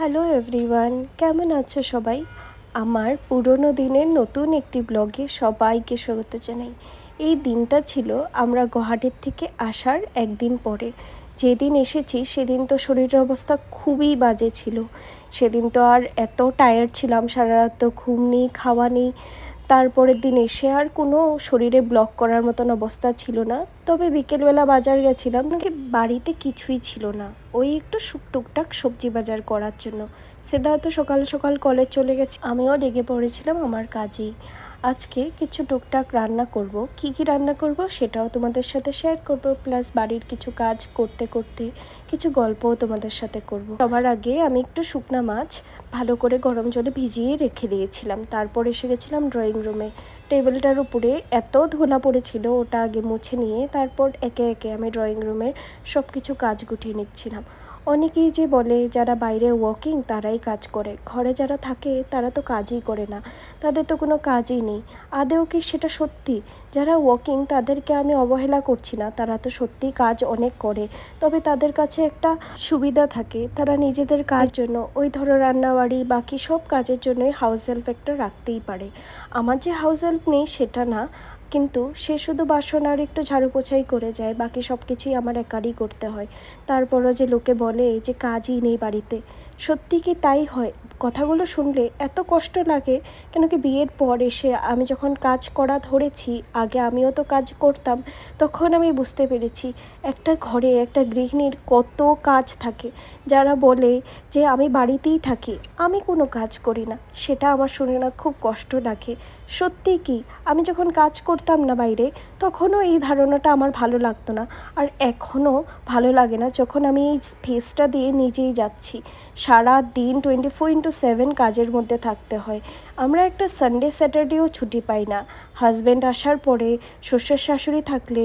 Hello everyone, কেমন আছো সবাই? আমার পুরনো দিনের নতুন একটি ব্লগে সবাইকে স্বাগত জানাই। এই দিনটা ছিল আমরা গুয়াহাটির থেকে আসার একদিন পরে। যেদিন এসেছি সেদিন তো শরীরের অবস্থা খুবই বাজে ছিল। সেদিন তো আর এত টায়ার্ড ছিলাম, সারা রাত তো ঘুম নেই, খাওয়া নেই। তারপরের দিন এসে আর কোনো শরীরে ব্লক করার মতন অবস্থা ছিল না। তবে বিকেলবেলা বাজার গেছিলাম, নাকি বাড়িতে কিছুই ছিল না, ওই একটু টুকটাক সবজি বাজার করার জন্য। সিদ্ধার্থ সকাল সকাল কলেজ চলে গেছে, আমিও লেগে পড়েছিলাম আমার কাজেই। আজকে কিছু টুকটাক রান্না করব, কি কি রান্না করব সেটাও তোমাদের সাথে শেয়ার করব, প্লাস বাড়ির কিছু কাজ করতে করতে কিছু গল্পও তোমাদের সাথে করব। সবার আগে আমি একটু শুকনা মাছ ভালো করে গরম জলে ভিজিয়ে রেখে দিয়েছিলাম, তারপর এসে গেছিলাম ড্রয়িং রুমে। টেবিলটার উপরে এত ধুলা পড়েছিল, ওটা আগে মুছে নিয়ে তারপর একে একে আমি ড্রয়িং রুমের সব কিছু কাজ গুটিয়ে নিচ্ছিলাম। অনেকেই যে বলে যারা বাইরে ওয়ার্কিং তারাই কাজ করে, ঘরে যারা থাকে তারা তো কাজই করে না, তাদের তো কোনো কাজই নেই। আদেও কি সেটা সত্যি? যারা ওয়ার্কিং তাদেরকে আমি অবহেলা করছি না, তারা তো সত্যিই কাজ অনেক করে। তবে তাদের কাছে একটা সুবিধা থাকে, তারা নিজেদের কাজ জন্য ওই ধরো রান্নাবাড়ি বাকি সব কাজের জন্যই হাউস হেল্প একটা রাখতেই পারে। আমার যে হাউস হেল্প নেই সেটা না, কিন্তু সে শুধু বাসন আর একটু ঝাড়ু পোছাই করে যায়, বাকি সব কিছুই আমার একারই করতে হয়। তারপরও যে লোকে বলে যে কাজই নেই বাড়িতে, সত্যি কি তাই হয়? কথাগুলো শুনলে এত কষ্ট লাগে। কেন কি বিয়ের পর এসে আমি যখন কাজ করা ধরেছি, আগে আমিও তো কাজ করতাম, তখন আমি বুঝতে পেরেছি একটা ঘরে একটা গৃহিণীর কত কাজ থাকে। যারা বলে যে আমি বাড়িতেই থাকি, আমি কোনো কাজ করি না, সেটা আমার শুনে না খুব কষ্ট লাগে। সত্যি কি, আমি যখন কাজ করতাম না বাইরে, তখনও এই ধারণাটা আমার ভালো লাগতো না, আর এখনও ভালো লাগে না যখন আমি এই ফেসটা দিয়ে নিজেই যাচ্ছি। সারা দিন 24/7 কাজের মধ্যে থাকতে হয়। আমরা একটা সানডে স্যাটারডেও ছুটি পাই না। হাজব্যান্ড আসার পরে, শ্বশুর শাশুড়ি থাকলে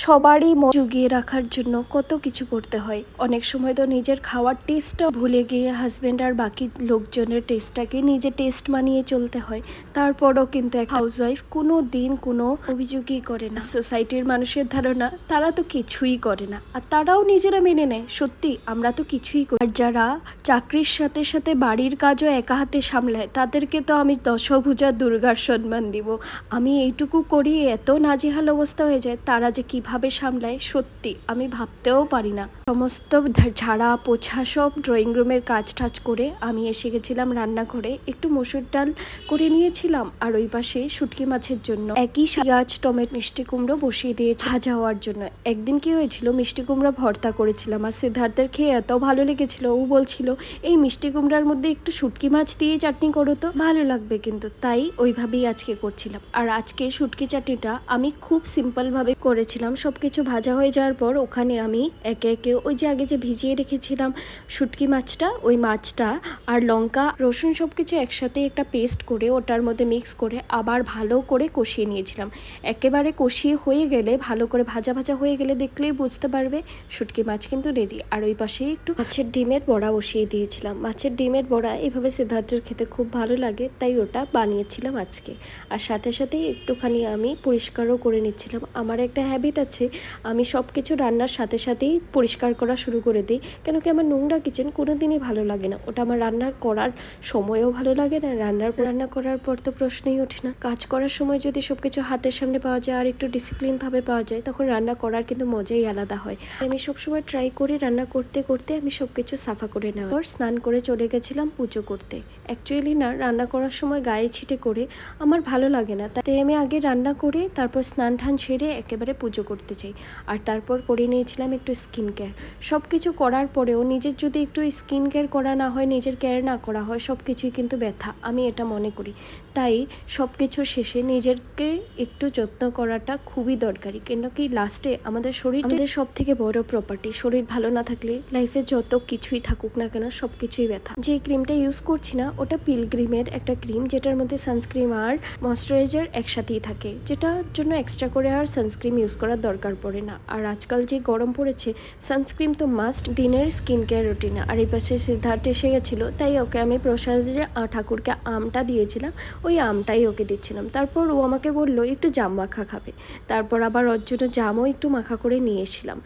সবারই মন জুগিয়ে রাখার জন্য কত কিছু করতে হয়। অনেক সময় তো নিজের খাওয়ার টেস্টটা ভুলে গিয়ে হাজব্যান্ড আর বাকি লোকজনের টেস্টটাকে নিজে টেস্ট মানিয়ে চলতে হয়। তারপরও কিন্তু এক হাউসওয়াইফ কোনো দিন কোনো অভিযোগই করে না। সোসাইটির মানুষের ধারণা তারা তো কিছুই করে না, আর তারাও নিজেরা মেনে নেয় সত্যি আমরা তো কিছুই করি। আর যারা চাকরির সাথে সাথে বাড়ির কাজও একা হাতে সামলায়, তাদেরকে তো আমি দশভুজা দুর্গার সম্মান দিব। আমি এইটুকু করি এত নাজেহাল অবস্থা হয়ে যায়, তারা যে কিভাবে সামলায় সত্যি আমি ভাবতেও পারি না। সমস্ত ঝাড়া পোছা সব ড্রয়িং রুমের কাজ টাজ করে আমি এসে গেছিলাম রান্নাঘরে, একটু মসুর ডাল করে নিয়েছিলাম, আর ওই পাশে শুটকি মাছের জন্য একই পেঁয়াজ টমেটো মিষ্টি কুমড়ো বসিয়ে দিয়েছি ভাজা হওয়ার জন্য। একদিন কি হয়েছিল, মিষ্টি কুমড়া ভর্তা করেছিলাম, আর সিদ্ধার্থের খেয়ে এত ভালো লেগেছিল, ও বলছিল এই মিষ্টি কুমড়ার মধ্যে একটু শুটকি মাছ দিয়ে চাটনি করো তো, ভালো লাগবে কিন্তু। তাই ওইভাবেই আজকে করছিলাম। আর আজকে শুটকি চাটনিটা আমি খুব সিম্পলভাবে করেছিলাম। সব কিছু ভাজা হয়ে যাওয়ার পর ওখানে আমি একে একে ওই যে আগে যে ভিজিয়ে রেখেছিলাম শুটকি মাছটা, ওই মাছটা আর লঙ্কা রসুন সব কিছু একসাথে একটা পেস্ট করে ওটার মধ্যে মিক্স করে আবার ভালো করে কষিয়ে নিয়েছিলাম। একেবারে কষিয়ে হয়ে গেলে, ভালো করে ভাজা ভাজা হয়ে গেলে দেখলেই বুঝতে পারবে শুটকি মাছ কিন্তু রেডি। আর ওই পাশে একটু মাছের ডিমের বড়া বসিয়ে দিয়েছিলাম। মাছের ডিমের বড়া এভাবে সিদ্ধার্থের খেতে খুব ভালো লাগে, তাই ওটা বানিয়েছিলাম আজকে। আর সাথে সাথে একটুখানি আমি পরিষ্কারও করে নিচ্ছিলাম। আমার একটা হ্যাবিট আছে, আমি সব কিছু রান্নার সাথে সাথেই পরিষ্কার করা শুরু করে দিই। কেন কি আমার নোংরা কিচেন কোনো দিনই ভালো লাগে না, ওটা আমার রান্নার করার সময়ও ভালো লাগে না, রান্না করার পর তো প্রশ্নই ওঠে না। কাজ করার সময় যদি সব কিছু হাতের সামনে পাওয়া যায় আর একটু ডিসিপ্লিনভাবে পাওয়া যায়, তখন রান্না করার কিন্তু মজাই আলাদা হয়। আমি সবসময় ট্রাই করি রান্না করতে করতে আমি সব কিছু সাফা করে নেওয়ার পর স্নান করে চলে গেছিলাম পুজো করতে। অ্যাকচুয়ালি না, রান্না করার সময় গায়ে ছিটে করে আমার ভালো লাগে না, তাই আমি আগে রান্না করে তারপর স্নান টান সেরে একেবারে পুজো করতে চাই। আর তারপর করে নিয়েছিলাম একটু স্কিন কেয়ার। সব কিছু করার পরেও নিজের যদি একটু স্কিন কেয়ার করা না হয়, নিজের কেয়ার না করা হয়, সব কিছুই কিন্তু ব্যথা, আমি এটা মনে করি। তাই সব কিছু শেষে নিজেকে একটু যত্ন করাটা খুবই দরকারি। কেন কি লাস্টে আমাদের শরীর আমাদের সব থেকে বড় প্রপার্টি। শরীর ভালো না থাকলে লাইফে যত কিছুই থাকুক না কেন সব কিছুই ব্যথা। যে ক্রিমটা ইউজ করছি না ওটা পিলগ্রিমের একটা ক্রিম। ক্রিম, যেটার মধ্যে সানস্ক্রিম আর ময়শ্চারাইজার একসাথেই থাকে, যেটার জন্য এক্সট্রা করে আর সানস্ক্রিম ইউজ করার দরকার পড়ে না। আর আজকাল যে গরম পড়েছে, সানস্ক্রিম তো মাস্ট দিনের স্কিন কেয়ার রুটিনে। আর এই পাশে সিদ্ধার্থ এসে গেছিলো, তাই ওকে আমি প্রসাদে যে ঠাকুরকে আমটা দিয়েছিলাম, ওই আমটাই ওকে দিচ্ছিলাম। তারপর ও আমাকে বললো একটু জাম মাখা খাবে, তারপর আবার ওর জন্য জামও একটু মাখা করে নিয়ে এসেছিলাম।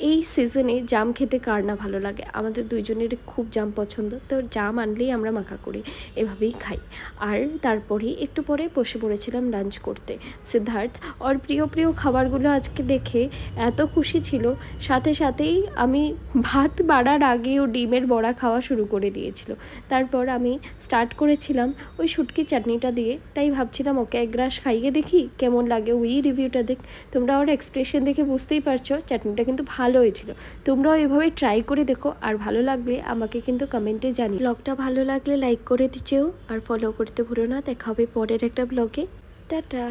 এই সিজনে জাম খেতে কার না ভালো লাগে, আমাদের দুইজনের খুব জাম পছন্দ, তো জাম আনলেই আমরা মাখা করি, এভাবেই খাই। আর তারপরে একটু পরে বসে পড়েছিলাম লাঞ্চ করতে। সিদ্ধার্থ ওর প্রিয় প্রিয় খাবারগুলো আজকে দেখে এত খুশি ছিল, সাথে সাথেই আমি ভাত বাড়ার আগেও ডিমের বড়া খাওয়া শুরু করে দিয়েছিল। তারপর আমি স্টার্ট করেছিলাম ওই শুটকি চাটনিটা দিয়ে, তাই ভাবছিলাম ওকে এক গ্রাস খাইয়ে দেখি কেমন লাগে, ওই রিভিউটা দেখ। তোমরা ওর এক্সপ্রেশন দেখে বুঝতেই পারছো চাটনিটা কিন্তু ভালো হয়েছিল। তোমরাও এভাবে ট্রাই করে দেখো, আর ভালো লাগলে আমাকে কিন্তু কমেন্টে জানি। ব্লগটা ভালো লাগলে লাইক করে দিচ্ছেও আর ফলো করতে ভুলো না। দেখা হবে পরের একটা ব্লগে। টাটা।